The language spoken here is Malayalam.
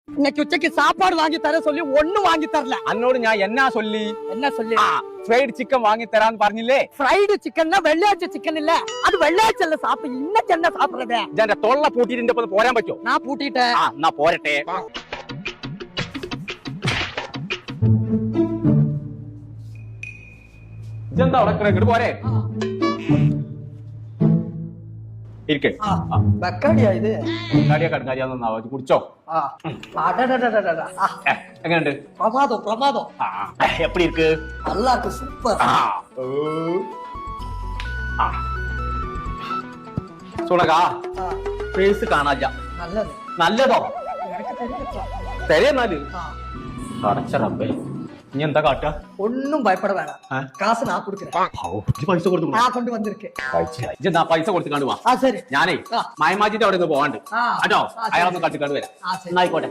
இன்னைக்கு உச்சக்கு சாப்பாடு வாங்கி தர சொல்லி ஒண்ணும் வாங்கி தரல. അന്നോട് ഞാൻ എന്നാ சொல்லி என்ன சொல்லி? ഫ്രൈഡ് ചിക്കൻ വാങ്ങി തരാന്ന് പറഞ്ഞില്ലേ? ഫ്രൈഡ് ചിക്കൻ വെള്ളിയാഴ്ച ചിക്കൻ ഇല്ല, അത് വെള്ളിയാഴ്ച സാപ്പിട് ഇന്നത്തെ என்ன சாப்பிடுறது? എന്റെ തൊള്ള പൂട്ടിട്ട് ഒപ്പം പോരാൻ പറ്റുമോ? ഞാൻ പൂട്ടിട്ടെ. എന്നാ പോരട്ടെ. ഇതെന്താ അവിടെ ഇങ്ങോട്ട് പോരെ ഇരിക്കേ. ബക്കാടിയാ ഇത്? കടിയാ കടുങ്കാരിയാന്നാ കുടിച്ചോ. എങ്ങനെയുണ്ട്? പ്രമാദം പ്രമാദം. എപ്പടി ഇருக்கு? நல்லா இருக்கு, சூப்பர். സുണകാ ഫേസ് കാണാല്ല. നല്ലത്. നല്ലതോ? എനിക്ക് தெரியும். തരേന്നാല് അടച്ച റബ്ബേ, ഇനി എന്താ കാട്ടാ? ഒന്നും ഭയപ്പെട വേണം, കാശ് ഞാൻ കൊടുக்கிறேன். പൈസ കൊടുത്തു ഞാൻ കൊണ്ട് വന്നിരിക്കേ. പൈസ കൊടുത്തിക്കാണ്ട് വാ. ശരി. ഞാനേ മായമാജിന്റെ അവിടെ നിന്ന് പോവാണ്ട് കേട്ടോ. അയാളൊന്ന് കട്ടിക്കാണ്ട് വരാം. ആയിക്കോട്ടെ.